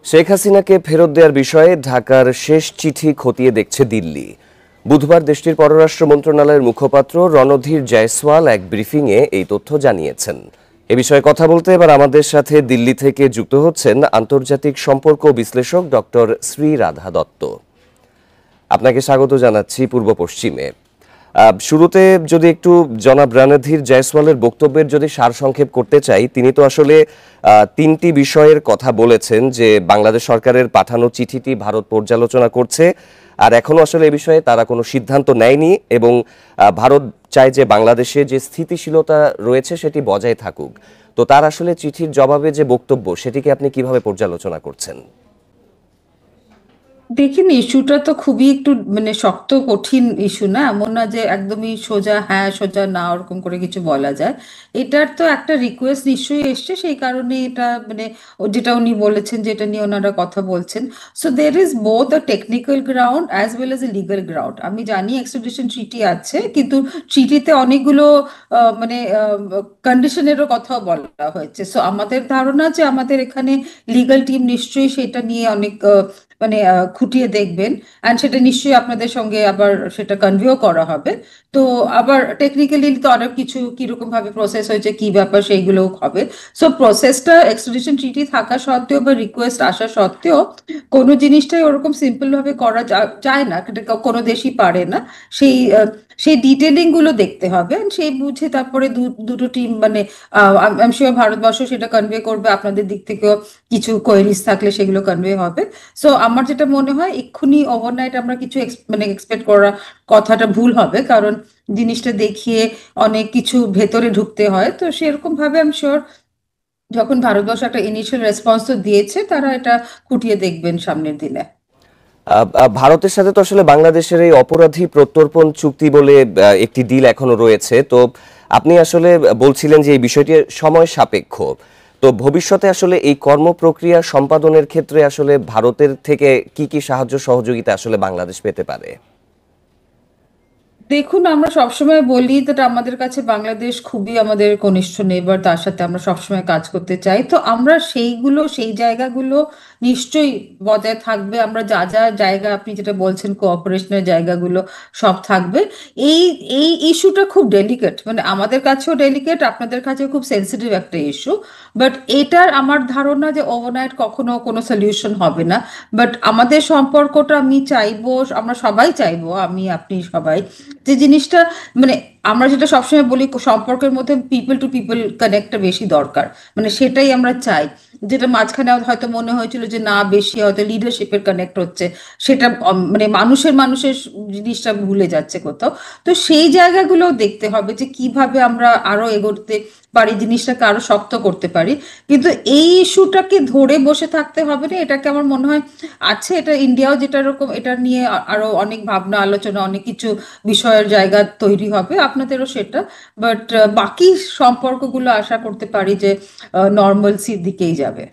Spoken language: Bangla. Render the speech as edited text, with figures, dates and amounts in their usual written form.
শেখ হাসিনাকে ফেরত দেওয়ার বিষয়ে ঢাকার শেষ চিঠি খতিয়ে দেখছে দিল্লি। বুধবার দেশটির পররাষ্ট্র মন্ত্রণালয়ের মুখপাত্র রণধীর জয়সওয়াল এক ব্রিফিংয়ে এই তথ্য জানিয়েছেন। এ বিষয়ে কথা বলতে এবার আমাদের সাথে দিল্লি থেকে যুক্ত হচ্ছেন আন্তর্জাতিক সম্পর্ক বিশ্লেষক ডক্টর শ্রীরাধা দত্ত। আপনাকে স্বাগত জানাচ্ছি পূর্ব পশ্চিমে। শুরুতে যদি একটু জনাব রণধীর জয়সওয়ালের বক্তব্যের যদি সারসংক্ষেপ করতে চাই, তিনি তো আসলে তিনটি বিষয়ের কথা বলেছেন যে বাংলাদেশ সরকারের পাঠানো চিঠিটি ভারত পর্যালোচনা করছে, আর এখনো আসলে এ বিষয়ে তারা কোনো সিদ্ধান্ত নেয়নি এবং ভারত চায় যে বাংলাদেশে যে স্থিতিশীলতা রয়েছে সেটি বজায় থাকুক। তো তার আসলে চিঠির জবাবে যে বক্তব্য, সেটিকে আপনি কিভাবে পর্যালোচনা করছেন? দেখেন, ইস্যুটা তো খুবই একটু শক্ত কঠিন ইস্যু, না এমন না যে একদমই সোজা হ্যাঁ সোজা না ওরকম করে কিছু বলা যায়। এটার তো একটা রিকোয়েস্ট নিশ্চয়ই এসছে, সেই কারণে এটা যেটা উনি বলেছেন, যেটা নিয়ে ওনারা কথা বলছেন। So there is both a technical ground as well as a legal ground. আমি জানি এক্সট্রাডিশন ট্রিটি আছে, কিন্তু ট্রিটিতে অনেকগুলো কন্ডিশনেরও কথা বলা হয়েছে। সো আমাদের ধারণা যে আমাদের এখানে লিগাল টিম নিশ্চয়ই সেটা নিয়ে অনেক খুঁটিয়ে দেখবেন, অ্যান্ড সেটা নিশ্চয়ই আপনাদের সঙ্গে আবার সেটা কনভেও করা হবে। তো আবার টেকনিক্যালি তো অনেক কিছু কিরকম ভাবে প্রসেস হয়েছে, কি ব্যাপার, সেইগুলোও হবে। সো প্রসেসটা এক্সট্রাডিশন ট্রিটি থাকা সত্ত্বেও বা রিকোয়েস্ট আসা সত্ত্বেও কোনো জিনিসটাই ওরকম সিম্পল ভাবে করা যায় না, এটা কোনো দেশই পারে না। সেই সেই ডিটেলিং গুলো দেখতে হবে, and সেই বুঝে তারপরে দুটো team I am sure Bharatvarsha সেটা কনভে করবে, আপনাদের দিক থেকেও কিছু কোয়েরিজ থাকলে সেগুলো কনভে হবে। সো আমার যেটা মনে হয়, এক্ষুনি ওভারনাইট আমরা কিছু এক্সপেক্ট করা কথাটা ভুল হবে, কারণ জিনিসটা দেখিয়ে অনেক কিছু ভেতরে ঢুকতে হয়। তো সেরকম ভাবে আমি শিওর যখন ভারতবর্ষ একটা ইনিশিয়াল রেসপন্স তো দিয়েছে, তারা এটা খুঁটিয়ে দেখবেন সামনের দিনে। ভারতের সাথে তো আসলে বাংলাদেশের এই অপরাধী প্রত্যর্পণ চুক্তি বলে একটি ডিল এখনো রয়েছে। তো আপনি আসলে বলছিলেন যে এই বিষয়টি সময় সাপেক্ষ। তো ভবিষ্যতে আসলে এই কর্মপ্রক্রিয়া সম্পাদনের ক্ষেত্রে আসলে ভারতের থেকে কি কি সাহায্য সহযোগিতা আসলে বাংলাদেশ পেতে পারে? দেখুন, আমরা সবসময় বলি যেটা আমাদের কাছে বাংলাদেশ খুবই আমাদের ঘনিষ্ঠ নেইবার, তার সাথে আমরা সবসময় কাজ করতে চাই। তো আমরা সেই জায়গাগুলো নিশ্চয়ই বজায় থাকবে। আমরা যা যা জায়গা আপনি যেটা বলছেন কোঅপারেশনের জায়গাগুলো সব থাকবে। এই এই ইস্যুটা খুব ডেলিকেট, আমাদের কাছেও ডেলিকেট, আপনাদের কাছেও খুব সেন্সিটিভ একটা ইস্যু। বাট এটার আমার ধারণা যে ওভারনাইট কখনো কোনো সলিউশন হবে না। বাট আমাদের সম্পর্কটা আমি চাইবো, আমরা সবাই চাইবো, আমি আপনি সবাই, যে জিনিসটা মানে আমরা যেটা সবসময় বলি, সম্পর্কের মধ্যে পিপল টু পিপল কানেক্টটা বেশি দরকার। সেটাই আমরা চাই। যেটা মাঝখানে হয়তো মনে হয়েছিল যে না, বেশি হয়তো লিডারশিপের কানেক্ট হচ্ছে, সেটা মানুষের মানুষের জিনিসটা ভুলে যাচ্ছে কোথাও। তো সেই জায়গাগুলো দেখতে হবে যে কিভাবে আমরা আরো এগোতে পারি, জিনিসটাকে আরো শক্ত করতে পারি। কিন্তু এই ইস্যুটাকে ধরে বসে থাকতে হবে না, এটাকে আমার মনে হয় আছে। এটা ইন্ডিয়াও যেটা এরকম, এটা নিয়ে আরো অনেক ভাবনা আলোচনা, অনেক কিছু বিষয়ের জায়গা তৈরি হবে, আপনাদেরও সেটা। বাট বাকি সম্পর্কগুলো আশা করতে পারি যে নর্মালসির দিকেই যাবে।